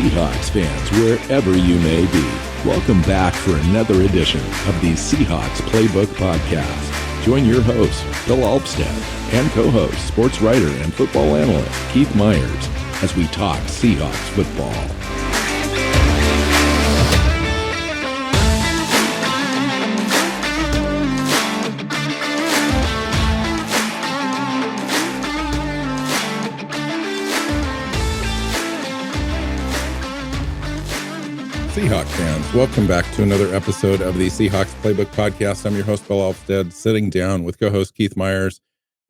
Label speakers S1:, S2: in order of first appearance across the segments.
S1: Seahawks fans, wherever you may be. Welcome back for another edition of the Seahawks Playbook podcast. Join your host, Bill Alvstad, and co-host, sports writer and football analyst Keith Myers, as we talk Seahawks football. Seahawks fans, welcome back to another episode of the Seahawks Playbook podcast. I'm your host, Bill Alvstad, sitting down with co-host Keith Myers,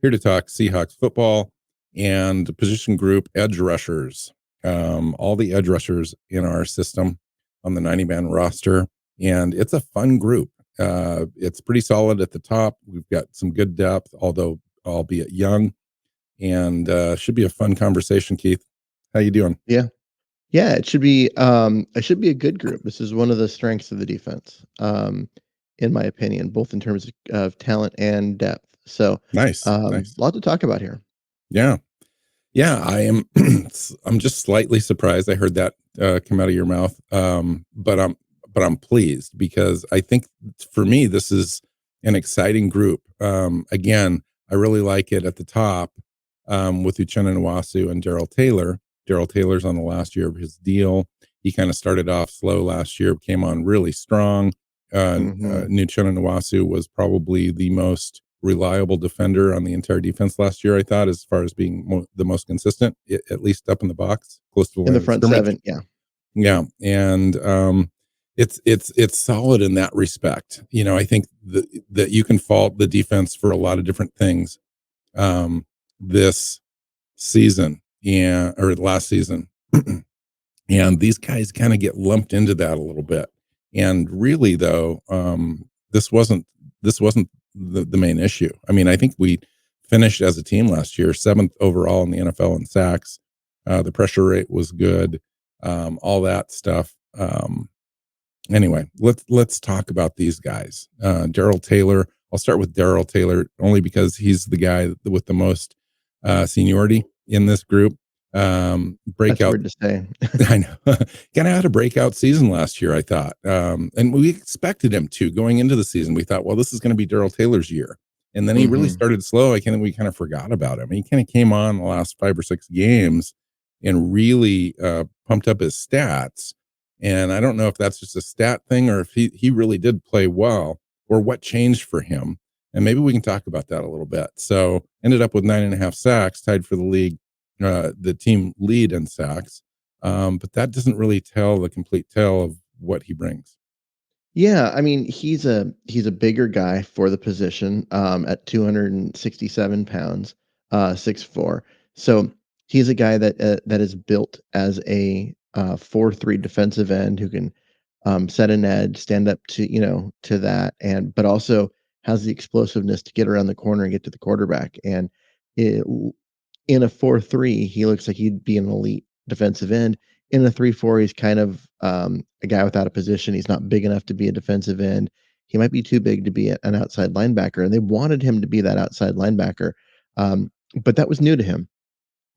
S1: here to talk Seahawks football and position group edge rushers. All the edge rushers in our system on the 90-man roster, and it's a fun group. It's pretty solid at the top. We've got some good depth, although albeit young, and should be a fun conversation. Keith, how you doing?
S2: Yeah, it should be a good group. This is one of the strengths of the defense, in my opinion, both in terms of talent and depth. So
S1: Nice.
S2: a lot to talk about here.
S1: Yeah. I am. I'm just slightly surprised. I heard that come out of your mouth, but I'm pleased because I think for me this is an exciting group. Again, I really like it at the top with Uchenna Nwosu and Daryl Taylor. Daryl Taylor's on the last year of his deal. He kind of started off slow last year, came on really strong. Uchenna Nwosu was probably the most reliable defender on the entire defense last year, I thought, as far as being the most consistent, at least up in the box, close to
S2: in the front seven.
S1: Yeah, and it's solid in that respect. You know, I think that you can fault the defense for a lot of different things this season. Or last season. And these guys kind of get lumped into that a little bit. And really though, this wasn't the main issue. I mean, I think we finished as a team last year, 7th overall in the NFL in sacks. The pressure rate was good. All that stuff. Anyway, let's talk about these guys. Daryl Taylor. I'll start with Daryl Taylor only because he's the guy with the most seniority in this group. Breakout.
S2: That's weird to say.
S1: I know. Kind of had a breakout season last year, I thought. And we expected him to going into the season. We thought, well, this is going to be Daryl Taylor's year. And then he really started slow. We kind of forgot about him. He kind of came on the last 5 or 6 games and really pumped up his stats. And I don't know if that's just a stat thing or if he really did play well or what changed for him. And maybe we can talk about that a little bit. So ended up with 9.5 sacks, tied for the league, the team lead in sacks. But that doesn't really tell the complete tale of what he brings.
S2: Yeah, I mean, he's a bigger guy for the position, at 267 pounds, 6'4". So he's a guy that is built as a 4-3 defensive end who can set an edge, stand up to that, but also has the explosiveness to get around the corner and get to the quarterback. And in a 4-3, he looks like he'd be an elite defensive end. In a 3-4, he's kind of a guy without a position. He's not big enough to be a defensive end. He might be too big to be an outside linebacker, and they wanted him to be that outside linebacker. But that was new to him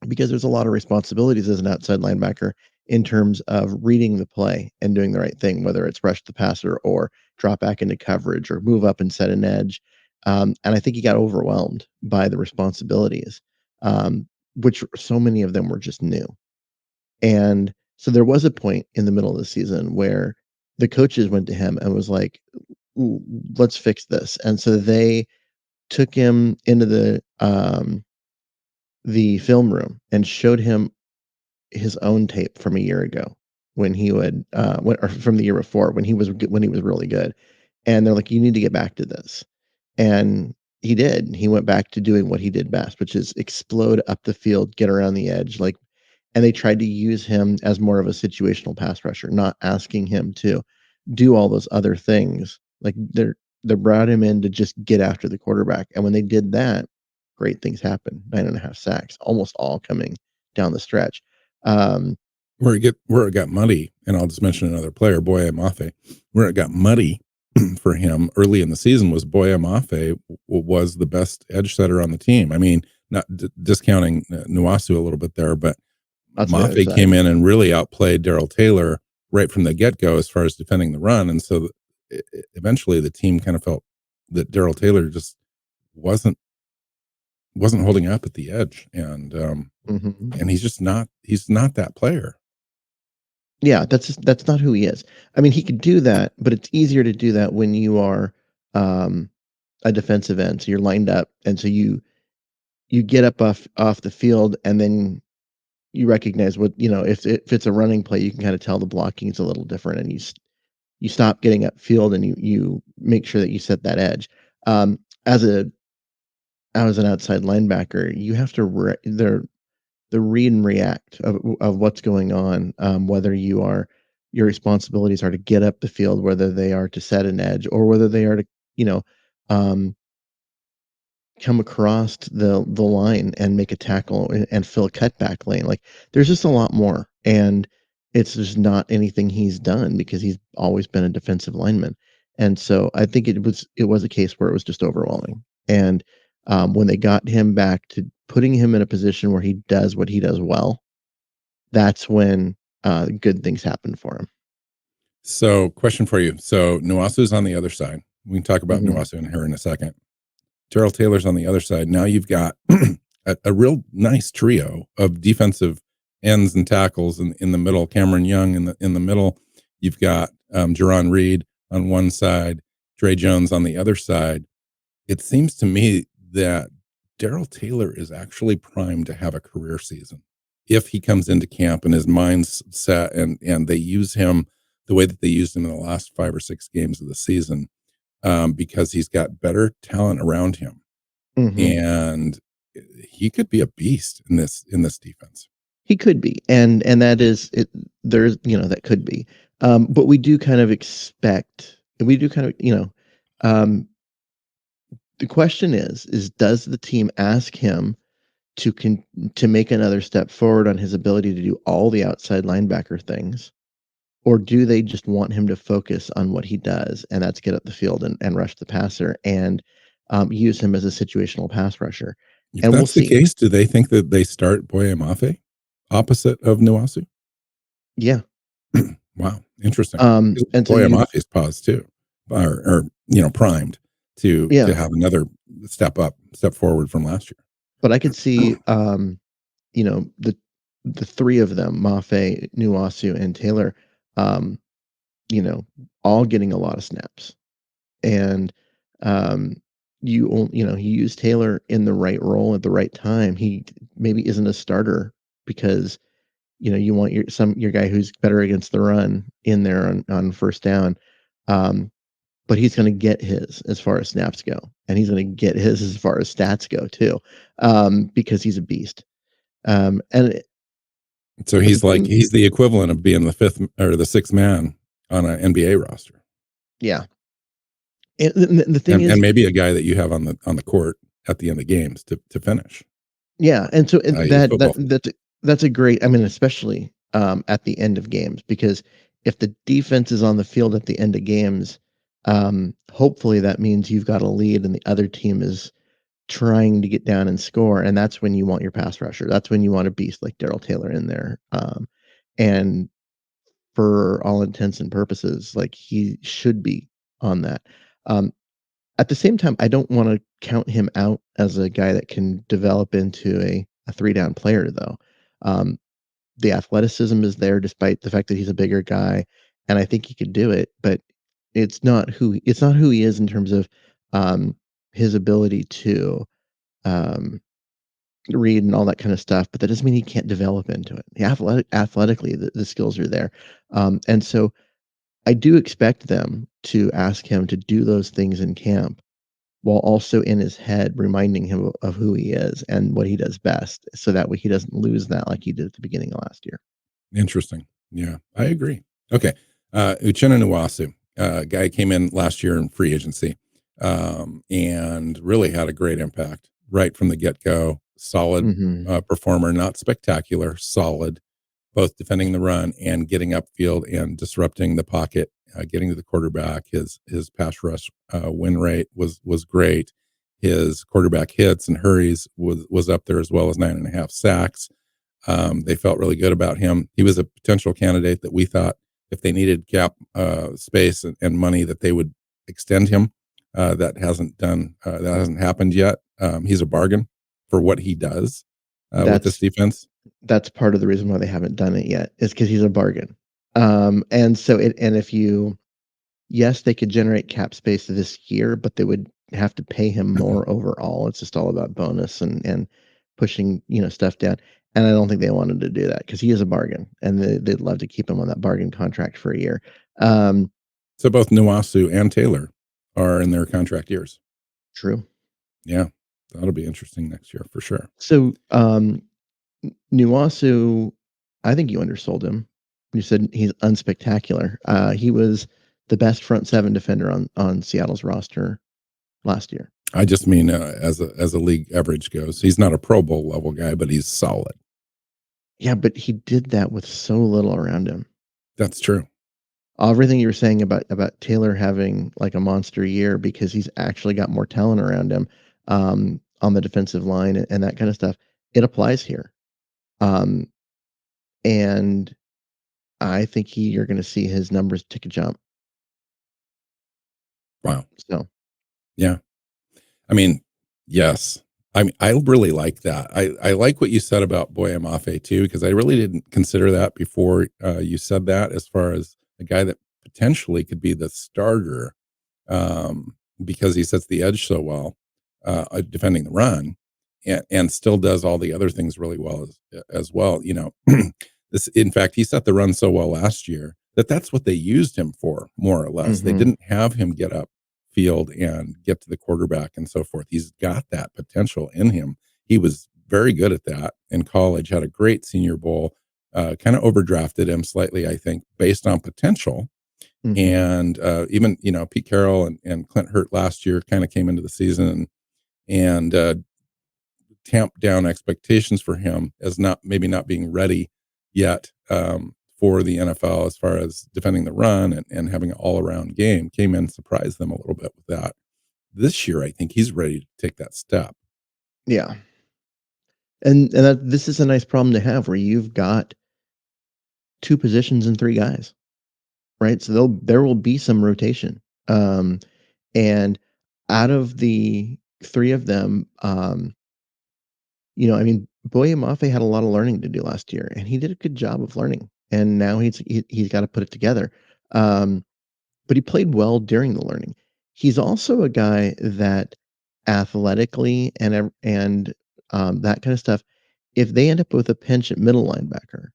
S2: because there's a lot of responsibilities as an outside linebacker in terms of reading the play and doing the right thing, whether it's rush the passer or drop back into coverage or move up and set an edge. And I think he got overwhelmed by the responsibilities, which so many of them were just new. And so there was a point in the middle of the season where the coaches went to him and was like, let's fix this. And so they took him into the film room and showed him his own tape from a year ago when he would or from the year before when he was really good. And they're like, you need to get back to this. And he did. He went back to doing what he did best, which is explode up the field, get around the edge. And they tried to use him as more of a situational pass rusher, not asking him to do all those other things. Like they brought him in to just get after the quarterback. And when they did that, great things happened. 9.5 sacks, almost all coming down the stretch.
S1: Where it got muddy, and I'll just mention another player, Boye Mafe, where it got muddy for him early in the season was Boye Mafe was the best edge setter on the team. I mean, not discounting Nwosu a little bit there, but
S2: That's the other
S1: Mafe
S2: side.
S1: came in and really outplayed Daryl Taylor right from the get-go as far as defending the run, and so eventually the team kind of felt that Daryl Taylor just wasn't holding up at the edge,
S2: Mhm.
S1: and he's not that player.
S2: Yeah, that's not who he is. I mean, he could do that, but it's easier to do that when you are, um, a defensive end, so you're lined up, and so you get up off the field, and then you recognize what if it's a running play, you can kinda tell the blocking is a little different, and you stop getting upfield, and you make sure that you set that edge. As a as an outside linebacker, you have to the read and react of what's going on, whether your responsibilities are to get up the field, whether they are to set an edge, or whether they are to, you know, um, come across the line and make a tackle and fill a cutback lane. Like, there's just a lot more, and it's just not anything he's done because he's always been a defensive lineman. And so I think it was a case where it was just overwhelming. And when they got him back to putting him in a position where he does what he does well, that's when good things happen for him.
S1: So, question for you. So, Nwasu's on the other side. We can talk about
S2: Mhm.
S1: Nwasu and her in a second. Daryl Taylor's on the other side. Now you've got a real nice trio of defensive ends and tackles in the middle. Cameron Young in the middle. You've got Jerron Reed on one side, Dre Jones on the other side. It seems to me that Daryl Taylor is actually primed to have a career season if he comes into camp and his mind's set and they use him the way that they used him in the last 5 or 6 games of the season, because he's got better talent around him,
S2: Mhm.
S1: and he could be a beast in this defense.
S2: He could be, and that is it. There's that could be, but we do kind of um, the question is does the team ask him to con to make another step forward on his ability to do all the outside linebacker things, or do they just want him to focus on what he does, and that's get up the field and rush the passer and use him as a situational pass rusher,
S1: If
S2: and we'll
S1: that's the
S2: see.
S1: case, do they think that they start Boye Mafe opposite of Nwasu?
S2: Yeah,
S1: Wow, interesting. Because
S2: and so
S1: Boye
S2: you
S1: Mafe's paused too, or primed to
S2: yeah,
S1: have another step forward from last
S2: but I could see
S1: year.
S2: the three of them, Mafe, Nuasu, and Taylor, um, you know, all getting a lot of snaps. And um, you use Taylor in the right role at the right time. He maybe isn't a starter because you want your guy who's better against the run in there on first down. Um, but he's going to get his as far as snaps go, and he's going to get his as far as stats go too, because he's a beast. And
S1: So
S2: but the thing,
S1: he's the equivalent of being the fifth or the sixth man on an NBA roster,
S2: yeah, and the thing
S1: and
S2: is,
S1: maybe a guy that you have on the court at the end of games to finish,
S2: yeah, and so
S1: i.e. football field.
S2: that's a great. I mean, especially at the end of games, because if the defense is on the field at the end of games, hopefully that means you've got a lead and the other team is trying to get down and score, and that's when you want your pass rusher. That's when you want a beast like Daryl Taylor in there. And for all intents and purposes, like he should be on that. Um, At the same time, I don't wanna count him out as a guy that can develop into a three-down player, though. Um, the athleticism is there despite the fact that he's a bigger guy, and I think he could do it, but it's not who he is in terms of, um, his ability to, um, read and all that kinda stuff, but that doesn't mean he can't develop into it. Athletically, the skills are there. And so I do expect them to ask him to do those things in camp while also in his head reminding him of who he is and what he does best, so that way he doesn't lose that like he did at the beginning of last year.
S1: Interesting. Yeah, I agree. Okay. Uchenna Nwosu, guy came in last year in free agency, and really had a great impact right from the get go. Solid
S2: Mhm.
S1: performer, not spectacular, solid, both defending the run and getting upfield and disrupting the pocket, getting to the quarterback. His pass rush win rate was great. His quarterback hits and hurries was up there as well as 9.5 sacks. They felt really good about him. He was a potential candidate that we thought if they needed cap space and money that they would extend him. That hasn't happened yet. He's a bargain for what he does with this
S2: That's
S1: defense.
S2: that's part of the reason why they haven't done it yet is because he's a bargain. And so it and if you yes, they could generate cap space this year, but they would have to pay him more overall. It's just all about bonus and pushing, stuff down. And I don't think they wanted to do that because he is a bargain, and they'd love to keep him on that bargain contract for a year. Um,
S1: So both Nwosu and Taylor are in their contract years.
S2: True.
S1: Yeah, that'll be interesting next year for sure.
S2: So, Nuasu, I think you undersold him. You said he's unspectacular. He was the best front seven defender on Seattle's roster last year.
S1: I just mean as a league average goes, he's not a Pro Bowl level guy, but he's solid.
S2: Yeah, but he did that with so little around him.
S1: That's true.
S2: Everything you were saying about Taylor having like a monster year because he's actually got more talent around him on the defensive line and that kind of stuff, it applies here. Um, and I think you're going to see his numbers take a jump.
S1: Wow.
S2: So
S1: Yeah. I mean, yes. I really like that. I like what you said about Boye Mafe too, because I really didn't consider that before you said that, as far as a guy that potentially could be the starter, because he sets the edge so well, defending the run, and still does all the other things really well as well. This, in fact, he set the run so well last year that that's what they used him for, more or less. They
S2: mhm.
S1: didn't have him get up field and get to the quarterback and so forth. He's got that potential in him. He was very good at that in college, had a great Senior Bowl, kind of overdrafted him slightly, I think, based on potential.
S2: Mhm.
S1: And even, Pete Carroll and Clint Hurt last year kind of came into the season and tamped down expectations for him as not being ready yet for the NFL as far as defending the run and having an all around game. Came in, surprised them a little bit with that. This year, I think he's ready to take that step.
S2: Yeah. And this is a nice problem to have where you've got 2 positions and 3 guys, right? So there will be some rotation. And out of the 3 of them, I mean, Boye Mafe had a lot of learning to do last year, and he did a good job of learning. And now he's got to put it together. Um, but he played well during the learning. He's also a guy that athletically and that kind of stuff. If they end up with a pinch at middle linebacker,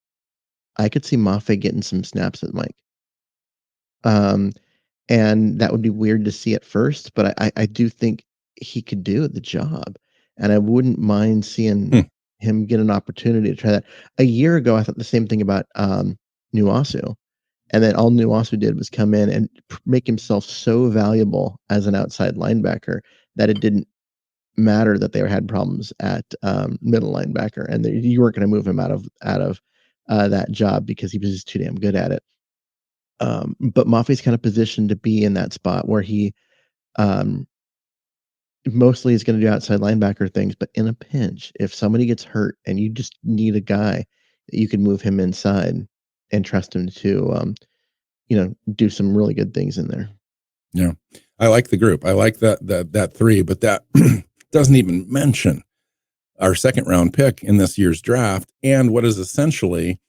S2: I could see Mafe getting some snaps at Mike. Um, and that would be weird to see at first, but I do think he could do the job, and I wouldn't mind seeing
S1: Hmm.
S2: him get an opportunity to try that. A year ago, I thought the same thing about, Nuasu, and then all Nuasu did was come in and make himself so valuable as an outside linebacker that it didn't matter that they had problems at, middle linebacker, and you weren't gonna move him out of that job because he was just too damn good at it. But Mafi's kind of positioned to be in that spot where he um, mostly is going to do outside linebacker things, but in a pinch, if somebody gets hurt and you just need a guy, you can move him inside and trust him to, do some really good things in there.
S1: Yeah, I like the group. I like that three, but that doesn't even mention our second round pick in this year's draft, and what is essentially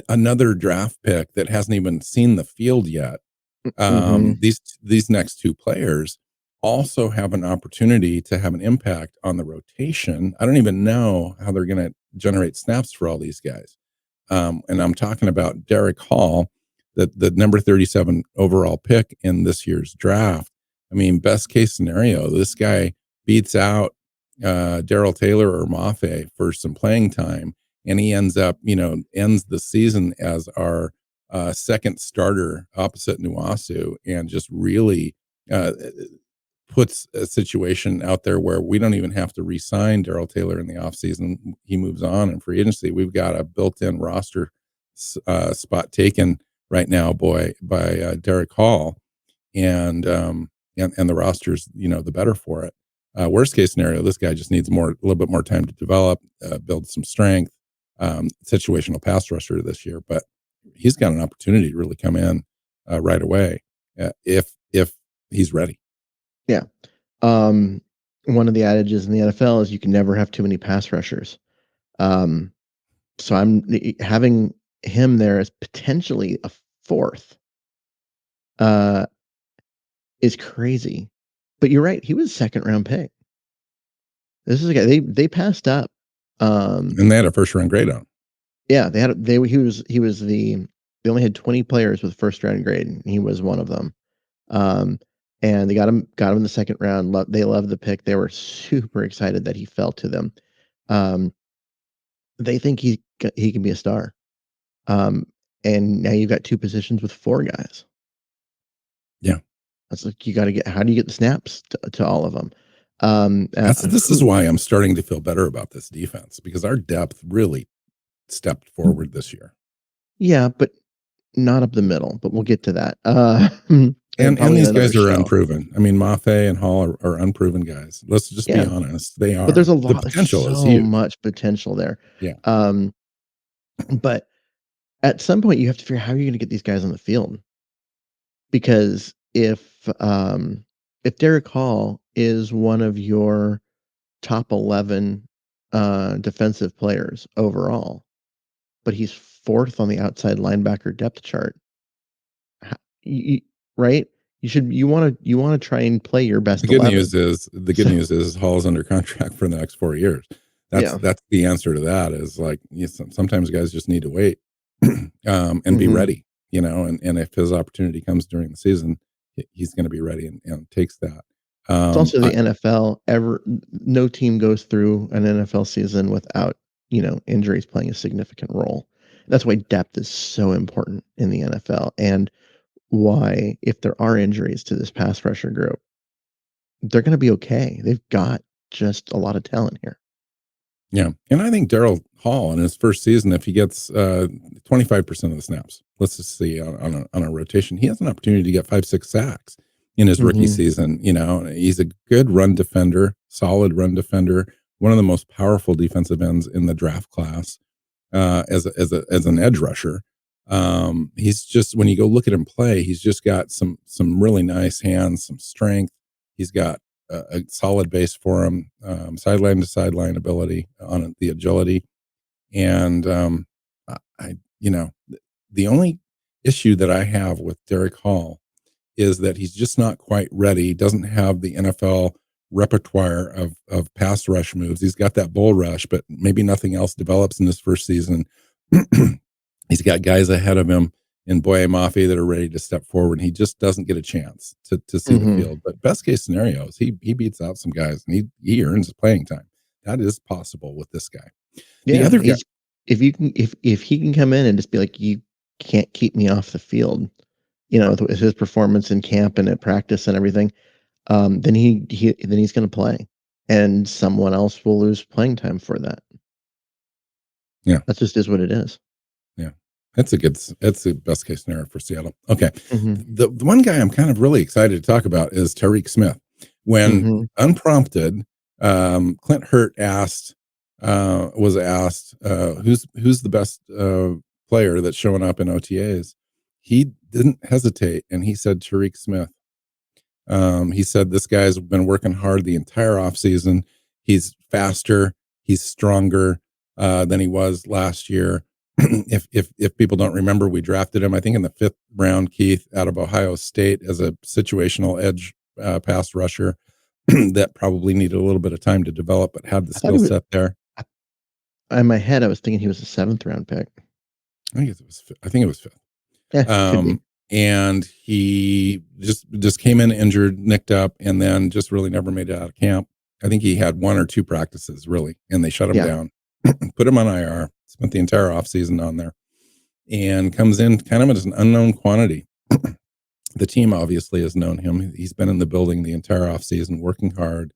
S1: another draft pick that hasn't even seen the field yet.
S2: Mhm.
S1: These next two players also have an opportunity to have an impact on the rotation. I don't even know how they're going to generate snaps for all these guys. And I'm talking about Derek Hall, the number 37 overall pick in this year's draft. I mean, best case scenario, this guy beats out Daryl Taylor or Mafe for some playing time, and he ends the season as our second starter opposite Nwosu, and just really uh, puts a situation out there where we don't even have to re-sign Daryl Taylor in the offseason. He moves on in free agency. We've got a built-in roster spot taken right now, by Derek Hall, and the roster's the better for it. Worst case scenario, this guy just needs a little bit more time to develop, build some strength, situational pass rusher this year, but he's got an opportunity to really come in right away if he's ready.
S2: Yeah. Um, One of the adages in the NFL is you can never have too many pass rushers. Um, so having him there as potentially a fourth uh, is crazy. But you're right, he was a second round pick. This is a guy they passed up.
S1: And they had a first round grade on him.
S2: Yeah, they had they he was they only had 20 players with first round grade, and he was one of them. Um, and they got him in the second round. They loved the pick. They were super excited that he fell to them. Um, they think he can be a star. Um, and now you've got two positions with four guys.
S1: Yeah.
S2: That's like you got to get. How do you get the snaps to all of them?
S1: This is why I'm starting to feel better about this defense, because our depth really stepped forward this year.
S2: Yeah, but not up the middle. But we'll get to that. And
S1: And
S2: probably in
S1: these
S2: another
S1: guys are
S2: show.
S1: unproven. I mean, Mafe and Hall are unproven guys. Let's just be
S2: Yeah,
S1: honest. They
S2: but there's
S1: are.
S2: a
S1: The
S2: lot,
S1: potential is
S2: so
S1: huge.
S2: much potential there.
S1: Yeah.
S2: Um, but at some point, you have to figure out how you're going to get these guys on the field. Because if Derek Hall is one of your top 11 defensive players overall, but he's fourth on the outside linebacker depth chart, ho- you, right? You want to try and play your best 11.
S1: The good
S2: So
S1: news is Hall's under contract for the next 4 years.
S2: yeah,
S1: That's the answer to that, is like, sometimes guys just need to wait and be
S2: hmm
S1: ready, and if his opportunity comes during the season, he's going to be ready and takes that.
S2: it's also the
S1: I,
S2: NFL. No team goes through an NFL season without injuries playing a significant role. That's why depth is so important in the NFL, and why, if there are injuries to this pass rusher group, they're going to be okay. They've got just a lot of talent here.
S1: Yeah, and I think Daryl Hall in his first season, if he gets 25% of the snaps, let's just see on a rotation, he has an opportunity to get 5-6 sacks in his rookie
S2: Hmm.
S1: season. He's a good run defender, solid run defender, one of the most powerful defensive ends in the draft class as an edge rusher. He's just, when you go look at him play, he's just got some really nice hands, some strength. He's got a solid base for him, sideline to sideline ability on the agility, and the only issue that I have with Derek Hall is that he's just not quite ready. He doesn't have the NFL repertoire of pass rush moves. He's got that bull rush, but maybe nothing else develops in his first season. He's got guys ahead of him in Boye Mafe that are ready to step forward, and he just doesn't get a chance to see the
S2: Hmm.
S1: field. But best case scenario is he beats out some guys and he earns playing time. That is possible with this guy. The
S2: Yeah,
S1: other guy,
S2: he's if he can come in and just be like, you can't keep me off the field, with his performance in camp and at practice and everything, then he's going to play, and someone else will lose playing time for that.
S1: yeah,
S2: That just is what it is.
S1: yeah, that's the best case scenario for Seattle. Okay,
S2: Hmm.
S1: the one guy I'm kind of really excited to talk about is Tyrique Smith. When
S2: Hmm.
S1: unprompted, Clint Hurt was asked who's the best player that's showing up in OTAs. He didn't hesitate, and he said Tyrique Smith. He said this guy's been working hard the entire offseason. He's faster, he's stronger than he was last year. If people don't remember, we drafted him, I think, in the 5th round, Keith, out of Ohio State, as a situational edge pass rusher that probably needed a little bit of time to develop, but had the
S2: I thought
S1: skill set there.
S2: in my head, I was thinking he was a seventh round pick.
S1: I think it was 5th.
S2: Yeah, could be.
S1: Um, and he just came in injured, nicked up, and then just really never made it out of camp. I think he had 1 or 2 practices really, and they shut him
S2: Yeah.
S1: down, put him on IR, spent the entire offseason on there, and comes in kind of as an unknown quantity. The team obviously has known him. He's been in the building the entire offseason, working hard,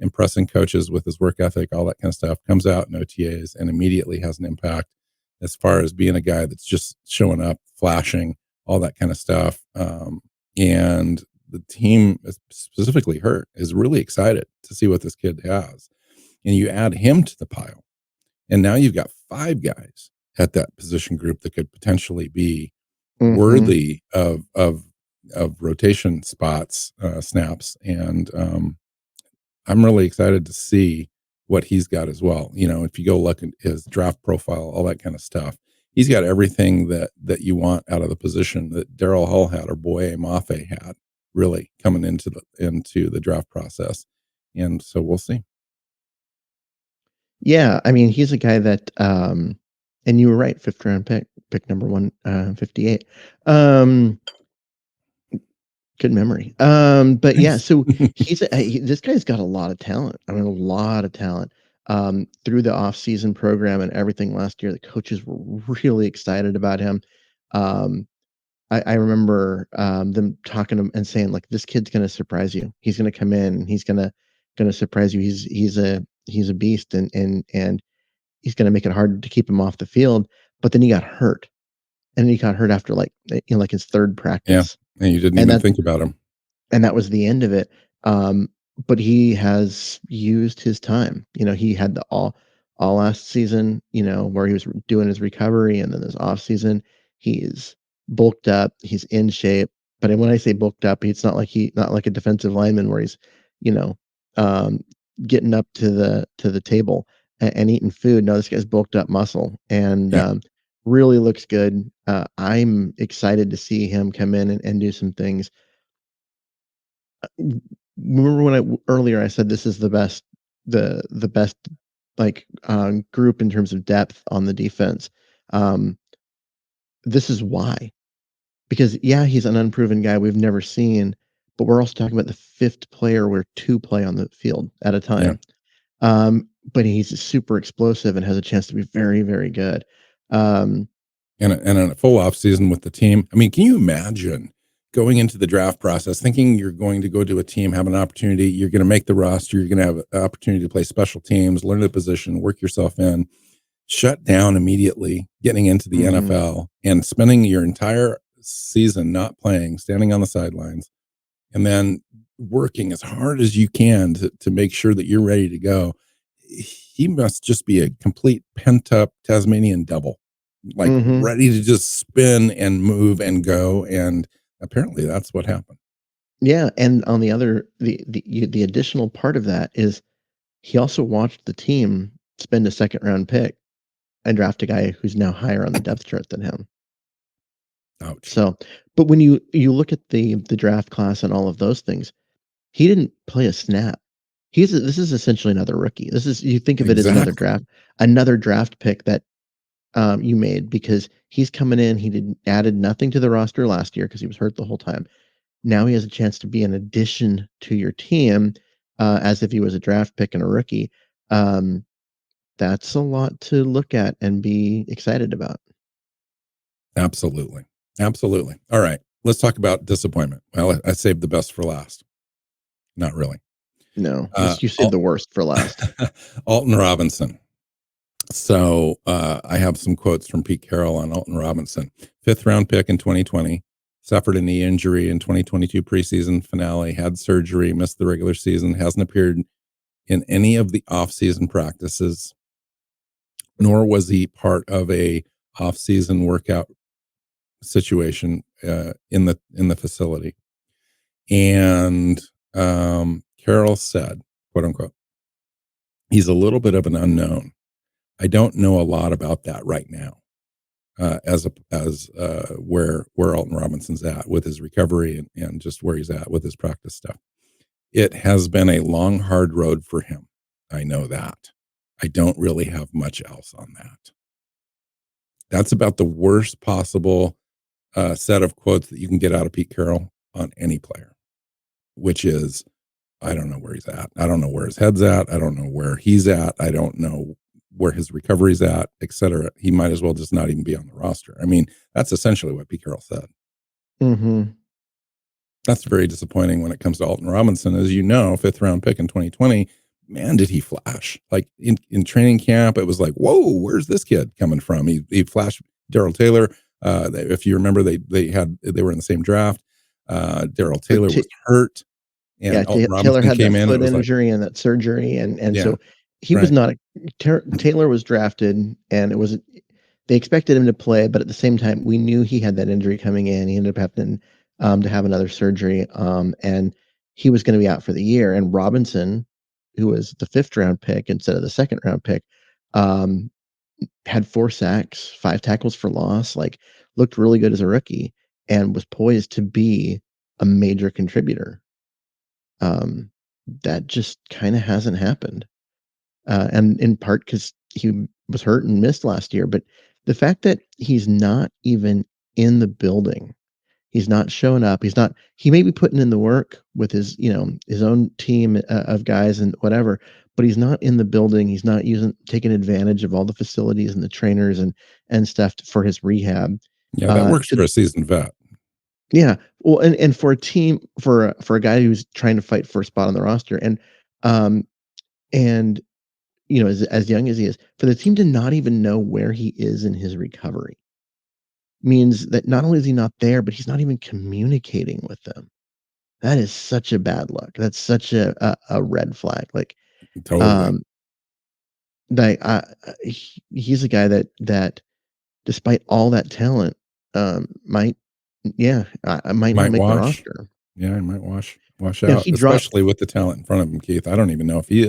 S1: impressing coaches with his work ethic, all that kind of stuff. Comes out in OTAs and immediately has an impact as far as being a guy that's just showing up, flashing, all that kind of stuff. And the team, specifically Hurt, is really excited to see what this kid has. And you add him to the pile, and now you've got 5 guys at that position group that could potentially be
S2: Mhm.
S1: worthy of rotation spots, snaps, and I'm really excited to see what he's got as well. You know, if you go look at his draft profile, all that kind of stuff, he's got everything that you want out of the position that Daryl Hull had or Boye Mafe had, really coming into the draft process. And so we'll see.
S2: Yeah, I mean, he's a guy that, and you were right, 5th round pick number 158. Um, Good memory. But yeah,
S1: Thanks.
S2: so this guy's got a lot of talent. I mean, a lot of talent. Through the off-season program and everything last year, the coaches were really excited about him. Um, I remember, them talking to him and saying, like, "This kid's gonna surprise you. He's gonna come in and he's gonna surprise you. He's a beast, and he's gonna make it hard to keep him off the field." But then he got hurt, and he got hurt after, like, like, his 3rd
S1: Yeah,
S2: practice,
S1: and you didn't
S2: and
S1: even
S2: that
S1: think about him.
S2: and that was the end of it. Um, but he has used his time. He had the all last season, where he was doing his recovery, and then this off season, he's bulked up, he's in shape. But when I say bulked up, it's not like a defensive lineman where he's, you know, um, getting up to the table and eating food. No, this guy's bulked up muscle and
S1: Yeah,
S2: really looks good. I'm excited to see him come in and do some things. Remember when earlier I said this is the best, like, group in terms of depth on the defense. Um, this is why. Because, yeah, he's an unproven guy we've never seen, but we're also talking about the 5th player where 2 play on the field at a
S1: yeah.
S2: time. But he's super explosive and has a chance to be very, very good. Um,
S1: And a full off season with the team. I mean, can you imagine going into the draft process thinking you're going to go to a team, have an opportunity, you're going to make the roster, you're going to have an opportunity to play special teams, learn the position, work yourself in, shut down immediately, getting into the
S2: mhm,
S1: NFL and spending your entire season not playing, standing on the sidelines, and then working as hard as you can to make sure that you're ready to go. He must just be a complete pent up Tasmanian devil, like
S2: mhm.
S1: ready to just spin and move and go. And apparently that's what happened.
S2: Yeah, and on the other the additional part of that is he also watched the team spend a second round pick and draft a guy who's now higher on the depth chart than him.
S1: Ouch.
S2: So, but when you look at the draft class and all of those things, he didn't play a snap. This is essentially another rookie. This is You think of it as
S1: Exactly.
S2: another draft pick that you made because he's coming in. He did added nothing to the roster last year because he was hurt the whole time. Now he has a chance to be an addition to your team, as if he was a draft pick and a rookie. Um, that's a lot to look at and be excited about.
S1: Absolutely. Absolutely. All right. Let's talk about disappointment. Well, I saved the best for last. Not really.
S2: No,
S1: Uh,
S2: you saved
S1: Al-
S2: the worst for last.
S1: Alton Robinson. So I have some quotes from Pete Carroll on Alton Robinson. 5th round pick in 2020, suffered a knee injury in 2022 preseason finale, had surgery, missed the regular season, hasn't appeared in any of the off-season practices, nor was he part of a off-season workout situation in the facility. And Carroll said, quote unquote, he's a little bit of an unknown. I don't know a lot about that right now. As where Alton Robinson's at with his recovery and just where he's at with his practice stuff. It has been a long, hard road for him. I know that. I don't really have much else on that. That's about the worst possible set of quotes that you can get out of Pete Carroll on any player, which is, I don't know where he's at. I don't know where his head's at. I don't know where he's at. I don't know where his recovery's at, et cetera. He might as well just not even be on the roster. I mean, that's essentially what Pete Carroll said.
S2: Mhm.
S1: That's very disappointing when it comes to Alton Robinson. As you know, 5th round pick in 2020, man, did he flash. Like in training camp, it was like, whoa, where's this kid coming from? He flashed Daryl Taylor. If you remember, they were in the same draft. Daryl
S2: But
S1: Taylor was hurt,
S2: Yeah,
S1: and Alton
S2: Taylor
S1: Robinson
S2: had that
S1: came in. It
S2: foot
S1: was like,
S2: injury and that surgery, and
S1: yeah,
S2: so he was
S1: Right.
S2: not Taylor was drafted, and it was they expected him to play, but at the same time, we knew he had that injury coming in. He ended up having to have another surgery, and he was going to be out for the year. And Robinson, who was the fifth round pick instead of the second round pick, um, had 4 sacks, 5 tackles for loss, like looked really good as a rookie, and was poised to be a major contributor. Um, that just kind of hasn't happened, and in part because he was hurt and missed last year. But the fact that he's not even in the building, he's not showing up. He may be putting in the work with his, his own team of guys and whatever, but he's not in the building. He's not taking advantage of all the facilities and the trainers and stuff for his rehab.
S1: Yeah, that works
S2: To
S1: for a seasoned vet.
S2: Yeah, well, and for a team for a guy who's trying to fight for a spot on the roster, um, and as young as he is, for the team to not even know where he is in his recovery means that not only is he not there, but he's not even communicating with them. That is such a bad look. That's such a red flag.
S1: Totally.
S2: Um, he's a guy that despite all that talent, might yeah, I might not
S1: Might
S2: make the
S1: wash.
S2: roster.
S1: Yeah, he might wash out,
S2: He dropped
S1: especially with the talent in front of him, Keith. I don't even know if he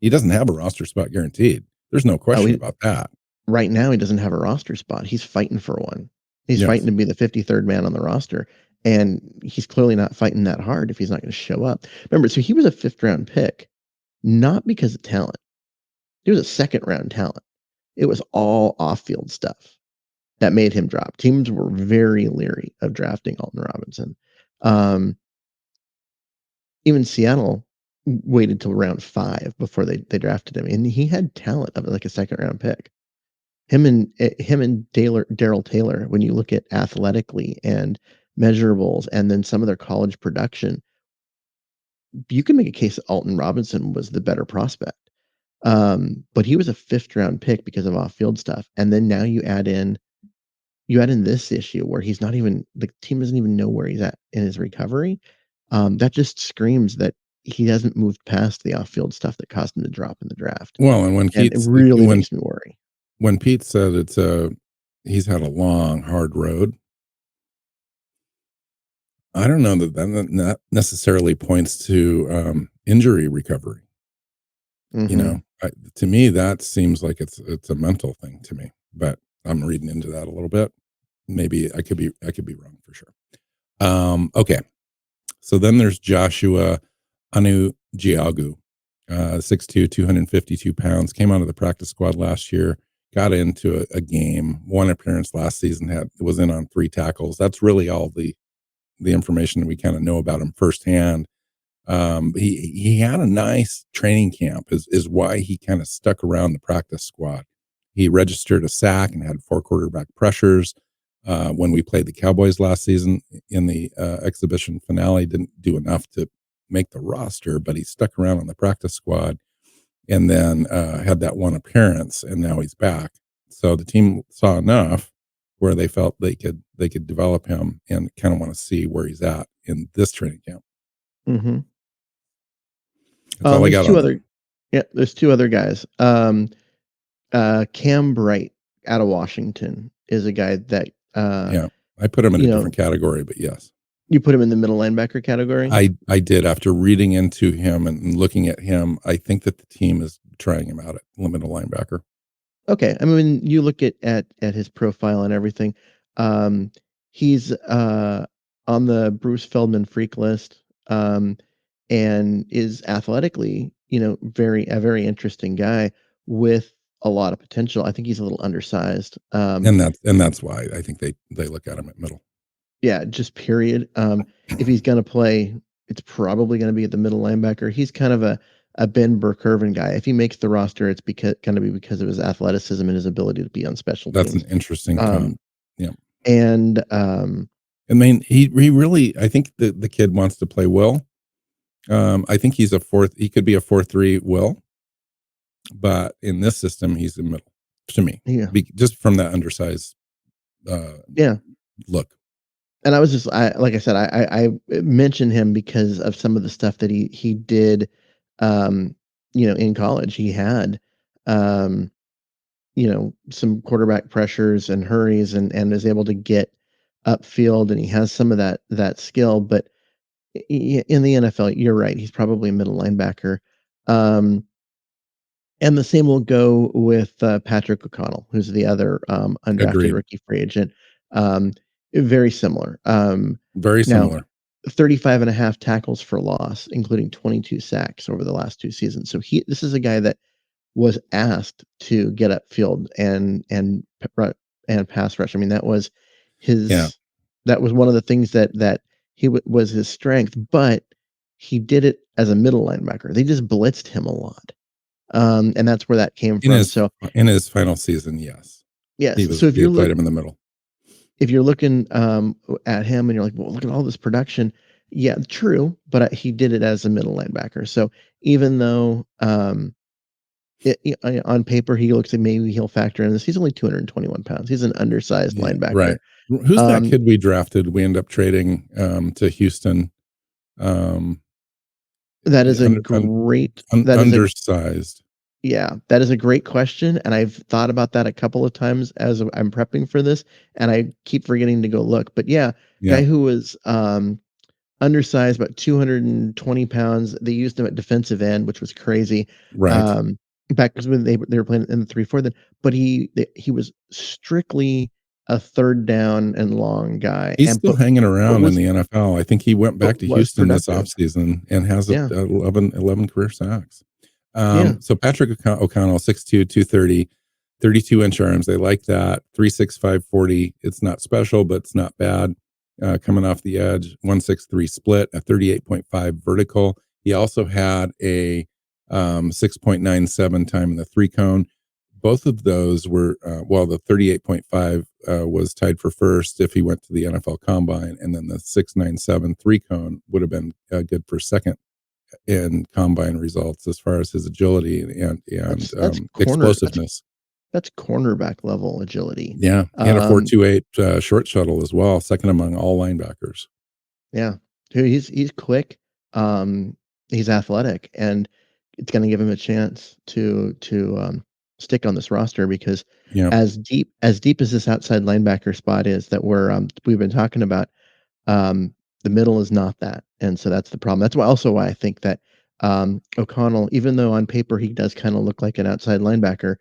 S1: doesn't have a roster spot guaranteed. There's no
S2: oh,
S1: question about that.
S2: right now he doesn't have a roster spot. He's fighting for one. He's fighting
S1: Yes.
S2: to be the 53rd man on the roster, and he's clearly not fighting that hard if he's not gonna show up. Remember, so he was a 5th round pick, not because of talent. He was a 2nd round talent. It was all off-field stuff that made him drop. Teams were very leery of drafting Alton Robinson. Um, Even Seattle waited till round 5 before they drafted him, and he had talent of, like, a 2nd round pick. Him and Daryl Taylor, when you look at athletically and measurables and then some of their college production, you can make a case that Alton Robinson was the better prospect. But he was a 5th round pick because of off-field stuff, and then now you add in this issue where he's not even the team doesn't even know where he's at in his recovery. That just screams that he hasn't moved past the off-field stuff that caused him to drop in the draft,
S1: Well, and
S2: and it really makes me worry.
S1: when Pete said he's had a long, hard road, I don't know that not necessarily points to injury recovery.
S2: Mhm.
S1: To me, that seems like it's a mental thing to me. But I'm reading into that a little bit. Maybe I could be wrong for sure. Okay. So then there's Joshua Anugiagu, 6'2", 252 pounds, came out of the practice squad last year, got into a game, one appearance last season, was in on 3 tackles. That's really all the information that we kind of know about him firsthand. He had a nice training camp is why he kind of stuck around the practice squad. He registered a sack and had 4 quarterback pressures. When we played the Cowboys last season in the exhibition finale, didn't do enough to make the roster, but he stuck around on the practice squad and then had that one appearance, and now he's back. So the team saw enough where they felt they could develop him and kind of want to see where he's at in this training camp.
S2: Mhm.
S1: That's all I
S2: There's
S1: got
S2: 2
S1: on that.
S2: other yeah, there's 2 other guys. Cam Bright out of Washington is a guy that,
S1: Yeah, I put him in a
S2: you know,
S1: different category, but yes,
S2: you put him in the middle linebacker category?
S1: I did after reading into him and looking at him. I think that the team is trying him out at limited linebacker.
S2: Okay, I mean, you look at his profile and everything, um, he's, on the Bruce Feldman freak list, and is athletically, a very interesting guy with a lot of potential. I think he's a little undersized,
S1: And that's why I think they look at him at middle.
S2: yeah, just period. If he's gonna play, it's probably gonna be at the middle linebacker. He's kind of a Ben Burr-Kirven guy. If he makes the roster, it's because gonna be because of his athleticism and his ability to be on special
S1: That's an
S2: teams.
S1: interesting
S2: Um,
S1: comp. Yeah,
S2: and
S1: I mean, he really. I think the kid wants to play well. I think he's a fourth. He could be a 4-3 will, but in this system, he's in middle to me,
S2: yeah,
S1: just from that undersized uh,
S2: yeah.
S1: look.
S2: And I was just like I said, I mentioned him because of some of the stuff that he did, um, in college, he had, um, some quarterback pressures and hurries and is able to get upfield, and he has some of that skill, but in the NFL, you're right, he's probably a middle linebacker. Um, and the same will go with, Patrick O'Connell, who's the other, undrafted
S1: Agreed.
S2: rookie free agent. Um, Very similar.
S1: Very
S2: Now
S1: similar.
S2: 35 and a half tackles for loss, including 22 sacks over the last 2 seasons. So this is a guy that was asked to get upfield and pass rush. I mean,
S1: Yeah.
S2: his that was one of the things that was his strength, but he did it as a middle linebacker. They just blitzed him a lot. And that's where that came
S1: In
S2: from.
S1: his
S2: So,
S1: in his final season, yes.
S2: yes. So
S1: He played him in the middle.
S2: if you're looking at him and you're like, well, look at all this production. Yeah, true, but he did it as a middle linebacker. So even though on paper he looks like maybe he'll factor in this, he's only 221 pounds. He's an undersized
S1: Yeah,
S2: linebacker.
S1: right. Who's that
S2: Um,
S1: kid we drafted? We end up trading to Houston. Um,
S2: that is
S1: yeah,
S2: a great. That is a
S1: undersized.
S2: Yeah, that is a great question, and I've thought about that a couple of times as I'm prepping for this, and I keep forgetting to go look. But yeah,
S1: Yeah,
S2: guy who was undersized, about 220 pounds. They used him at defensive end, which was crazy.
S1: right.
S2: Um, back because when they were playing in the 3-4 then, but he was strictly a third down and long guy,
S1: He's
S2: and
S1: still hanging
S2: but
S1: around in
S2: was
S1: the NFL. I think he went
S2: but
S1: back to
S2: was
S1: Houston this
S2: productive.
S1: offseason and has
S2: Yeah,
S1: 11 career sacks.
S2: yeah.
S1: So Patrick O'Connell, 6'2", 230, 32-inch arms. They like that. 3.65 40. It's not special, but it's not bad. Coming off the edge, 1.63 split, a 38.5 vertical. He also had a 6.97 time in the three cone. Both of those were, the 38.5 was tied for first if he went to the NFL Combine, and then the 6.97 three cone would have been good for second in combine results as far as his agility
S2: That's
S1: explosiveness.
S2: that's cornerback level agility.
S1: Yeah, and a
S2: Um,
S1: 4.28 short shuttle as well, second among all linebackers.
S2: yeah. Dude, he's quick. Um, he's athletic, and it's gonna give him a chance to stick on this roster because
S1: Yeah,
S2: as deep as this outside linebacker spot is that we've been talking about, um, the middle is not that, and so that's the problem. That's why I think that, O'Connell, even though on paper he does kinda look like an outside linebacker,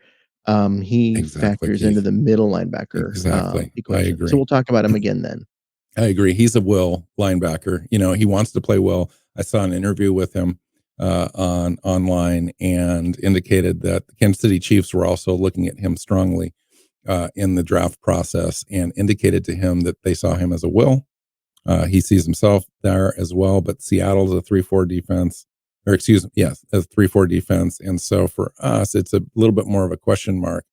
S2: he
S1: exactly,
S2: factors into
S1: Keith.
S2: the middle linebacker,
S1: Exactly. I
S2: equation. So
S1: agree.
S2: we'll talk about him again then.
S1: I agree. He's a will linebacker. He wants to play well. I saw an interview with him on online and indicated that the Kansas City Chiefs were also looking at him strongly in the draft process and indicated to him that they saw him as a will. He sees himself there as well, but Seattle's a 3-4 defense, or excuse me, yes, a 3-4 defense. And so for us, it's a little bit more of a question mark.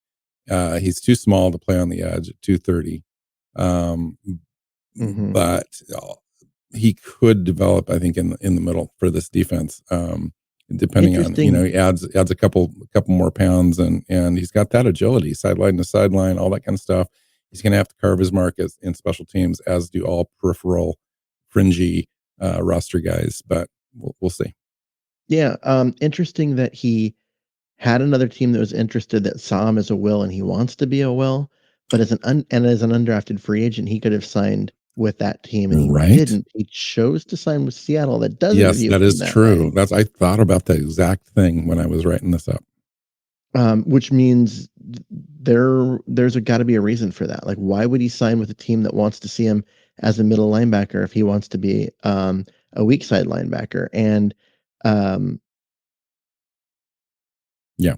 S1: He's too small to play on the edge at 230. Um,
S2: Mhm.
S1: but he could develop, I think, in the middle for this defense. Depending on,
S2: Interesting.
S1: he adds a couple more pounds, and he's got that agility, sideline to sideline, all that kind of stuff. He's going to have to carve his mark in special teams, as do all peripheral, fringy roster guys. But we'll see.
S2: Yeah, interesting that he had another team that was interested that saw him as a will and he wants to be a will, but as an undrafted free agent, he could have signed with that team and he
S1: Right?
S2: didn't. He chose to sign with Seattle that doesn't
S1: Yes,
S2: view
S1: that
S2: him
S1: is
S2: that way.
S1: true. I thought about the exact thing when I was writing this up.
S2: Which means there's gotta be a reason for that. Like, why would he sign with a team that wants to see him as a middle linebacker if he wants to be, a weak side linebacker? And, um,
S1: Yeah.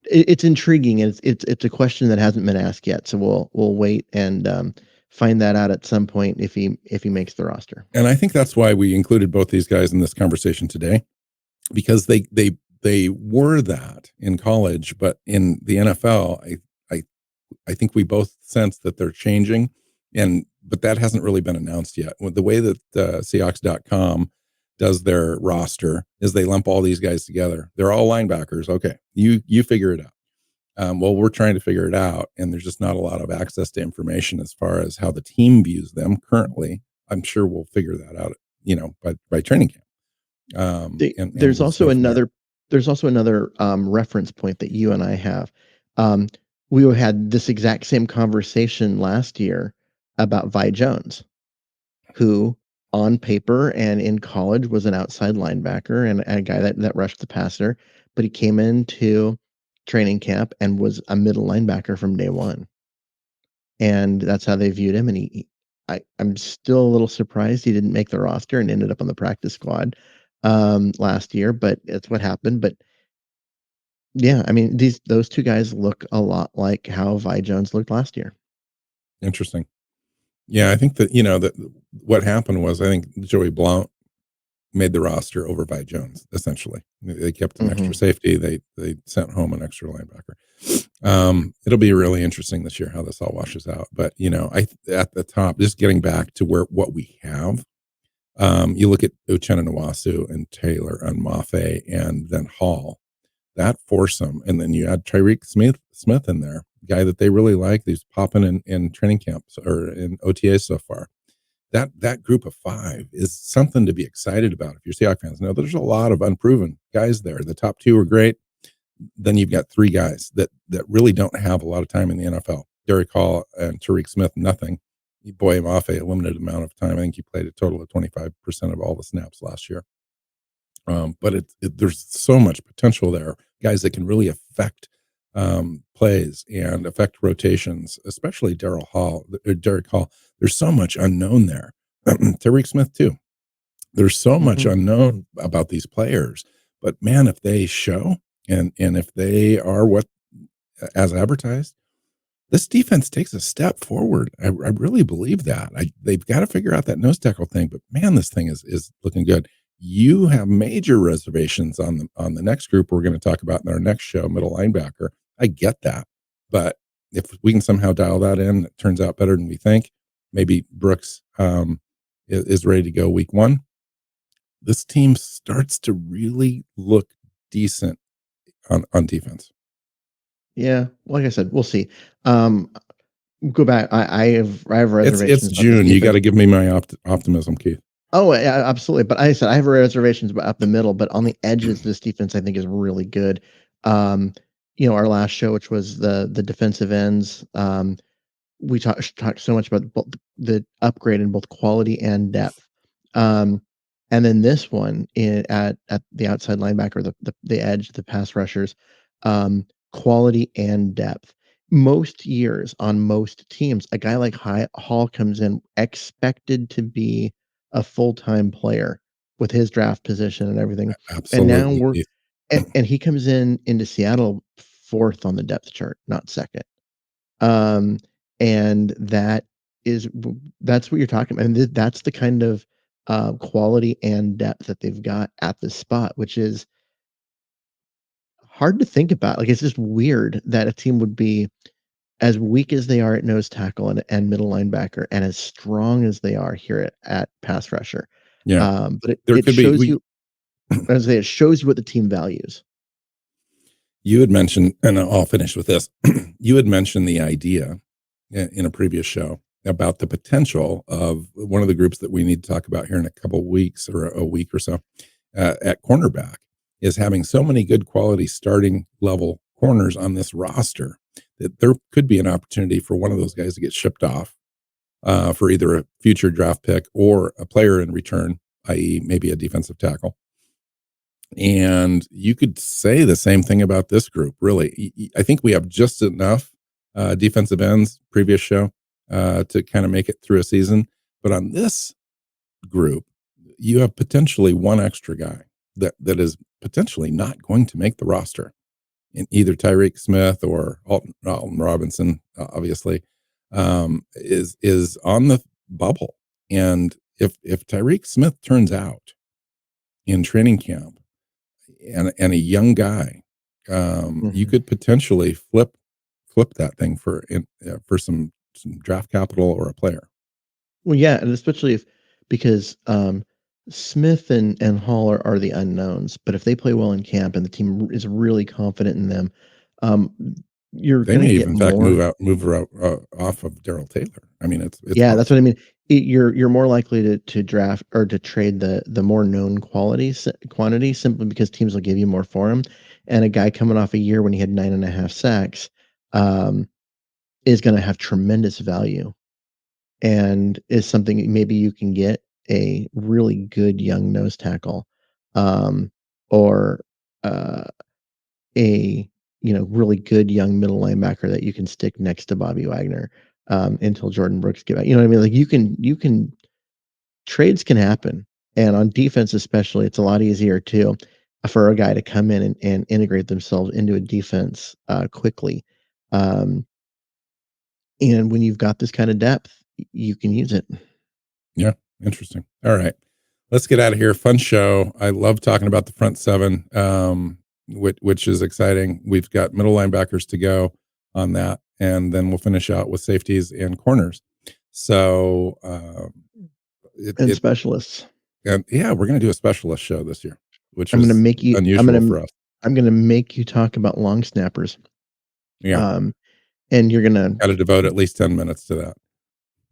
S2: it's intriguing, and it's a question that hasn't been asked yet, so we'll wait and, find that out at some point if he makes the roster.
S1: And I think that's why we included both these guys in this conversation today, because they were that in college, but in the NFL, I I think we both sense that they're changing, but that hasn't really been announced yet. With the way that Seahawks.com does their roster is they lump all these guys together. They're all linebackers. Okay, you figure it out. Well, we're trying to figure it out, and there's just not a lot of access to information as far as how the team views them currently. I'm sure we'll figure that out, by training camp,
S2: The
S1: and
S2: there's
S1: we'll just
S2: also
S1: go from
S2: another
S1: there.
S2: there's also another, reference point that you and I have. Um, we had this exact same conversation last year about Vi Jones, who on paper and in college was an outside linebacker and a guy that rushed the passer, but he came into training camp and was a middle linebacker from day one. And that's how they viewed him, and I'm still a little surprised he didn't make the roster and ended up on the practice squad, last year, but it's what happened, but yeah, I mean, those 2 guys look a lot like how Vi Jones looked last year.
S1: Interesting. Yeah, I think that, that what happened was I think Joey Blount made the roster over Vi Jones, essentially. They kept an extra
S2: Mhm.
S1: safety. They sent home an extra linebacker. It'll be really interesting this year how this all washes out. But I at the top, just getting back to where what we have. You look at Uchenna Nwosu and Taylor and Mafe and then Hall, that foursome, and then you add Tyrique Smith in there, guy that they really like. He's popping in training camps or in OTAs so far. That group of five is something to be excited about if you're Seahawks fans. Now, there's a lot of unproven guys there. The top two are great. Then you've got three guys that really don't have a lot of time in the NFL. Derek Hall and Tyrique Smith, nothing. Boy Mafe, a limited amount of time. I think he played a total of 25% of all the snaps last year. But there's so much potential there. Guys that can really affect plays and affect rotations, especially Derek Hall. There's so much unknown there. Tyreek Smith too. There's so much
S2: Mhm.
S1: unknown about these players. But man, if they show and if they are what as advertised, this defense takes a step forward. I really believe that. They've got to figure out that nose tackle thing, but man, this thing is looking good. You have major reservations on the next group we're going to talk about in our next show, middle linebacker. I get that, but if we can somehow dial that in, it turns out better than we think. Maybe Brooks is ready to go week one. This team starts to really look decent on defense.
S2: Yeah, like I said, we'll see. Um, go back. I have
S1: It's
S2: reservations about this
S1: June. You got
S2: defense.
S1: to give me my optimism, Keith.
S2: Oh, yeah, absolutely, but I said I have reservations about up the middle, but on the edges, this defense I think is really good. Um, our last show, which was the defensive ends, we talked so much about both the upgrade in both quality and depth. Um, and then this one at the outside linebacker, the edge, the pass rushers, quality and depth. Most years on most teams, a guy like Hall comes in expected to be a full-time player with his draft position and everything. And now
S1: Absolutely,
S2: we're
S1: Keith.
S2: and he comes into Seattle fourth on the depth chart, not second. Um, and that's what you're talking about, and that's the kind of, quality and depth that they've got at the spot, which is hard to think about, like, it's just weird that a team would be as weak as they are at nose tackle and middle linebacker and as strong as they are here at pass rusher.
S1: Yeah,
S2: But it
S1: there
S2: it
S1: could be.
S2: shows you as I say, it shows you what the team values.
S1: You had mentioned, and I'll finish with this. You had mentioned the idea in a previous show about the potential of one of the groups that we need to talk about here in a couple of weeks or a week or so at cornerback is having so many good quality starting level corners on this roster that there could be an opportunity for one of those guys to get shipped off for either a future draft pick or a player in return, i.e., maybe a defensive tackle. And you could say the same thing about this group, really. I think we have just enough defensive ends, previous show, to kind of make it through a season. But on this group, you have potentially one extra guy that is potentially not going to make the roster in either Tyrique Smith or Alton Robinson, obviously, is on the bubble. And if Tyrique Smith turns out in training camp and a young guy, you
S2: Mhm.
S1: could potentially flip that thing for some draft capital or a player.
S2: Well, yeah, and especially if because, Smith and Hall are the unknowns, but if they play well in camp and the team is really confident in them, um, you're
S1: They
S2: gonna
S1: may
S2: get
S1: even, in fact,
S2: more.
S1: move her out, off of Daryl Taylor. I mean, it's
S2: Yeah, that's
S1: possible.
S2: what I mean. You're more likely to draft or to trade the more known quantity simply because teams will give you more for him. And a guy coming off a year when he had 9.5 sacks um, is going to have tremendous value and is something maybe you can get a really good young nose tackle um, or uh, a really good young middle linebacker that you can stick next to Bobby Wagner until Jordan Brooks get back. You know what I mean? Like you can trades can happen, and on defense especially, it's a lot easier too for a guy to come in and integrate themselves into a defense quickly. Um, and when you've got this kind of depth, you can use it.
S1: Yeah, interesting. All right, let's get out of here. Fun show. I love talking about the front seven, which is exciting. We've got middle linebackers to go on that, and then we'll finish out with safeties and corners. So
S2: And
S1: it
S2: specialists.
S1: and yeah, we're gonna do a specialist show this year, which
S2: I'm gonna
S1: is
S2: make you.
S1: unusual for us.
S2: I'm gonna make you talk about long snappers.
S1: Yeah,
S2: Um, and you're gonna
S1: got to devote at least 10 minutes to that.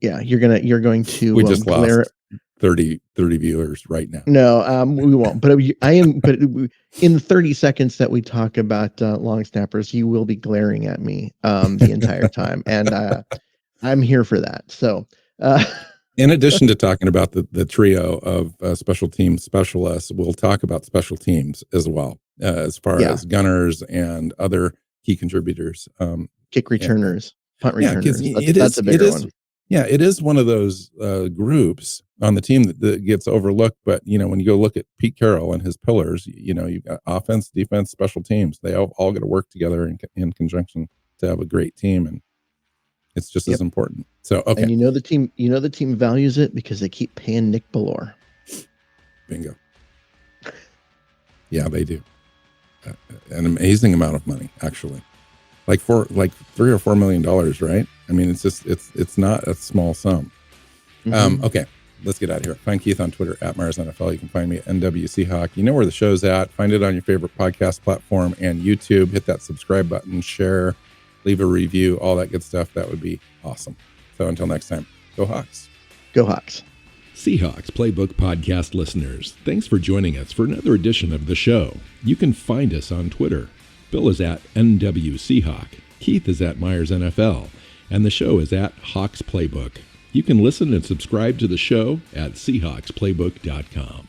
S2: yeah, you're going
S1: We
S2: to
S1: just
S2: glare.
S1: lost 30 viewers right now.
S2: No, we won't. But I am. But in the 30 seconds that we talk about long snappers, you will be glaring at me the entire time, and I'm here for that. So, uh,
S1: In addition to talking about the trio of special team specialists, we'll talk about special teams as well, as far
S2: yeah,
S1: as gunners and other key contributors.
S2: kick returners, punt
S1: Yeah, because
S2: returners. That's a bigger one.
S1: yeah, it is one of those groups on the team that gets overlooked. But when you go look at Pete Carroll and his pillars, you've got offense, defense, special teams. They all got to work together in conjunction to have a great team, and it's just as
S2: Yep.
S1: important. So, okay,
S2: And the team values it because they keep paying Nick Ballore.
S1: bingo. Yeah, they do. An amazing amount of money, actually, like $3 or $4 million, right? I mean, it's not a small sum.
S2: Mhm.
S1: Okay, let's get out of here. Find Keith on Twitter at Myers NFL. You can find me at NWC Hawk. You know where the show's at. Find it on your favorite podcast platform and YouTube. Hit that subscribe button, share, leave a review, all that good stuff. That would be awesome. So until next time, go Hawks.
S2: Go Hawks.
S3: Seahawks Playbook podcast listeners, thanks for joining us for another edition of the show. You can find us on Twitter. Bill is at NWC Hawk, Keith is at Myers NFL, and the show is at Hawks Playbook. You can listen and subscribe to the show at SeahawksPlaybook.com.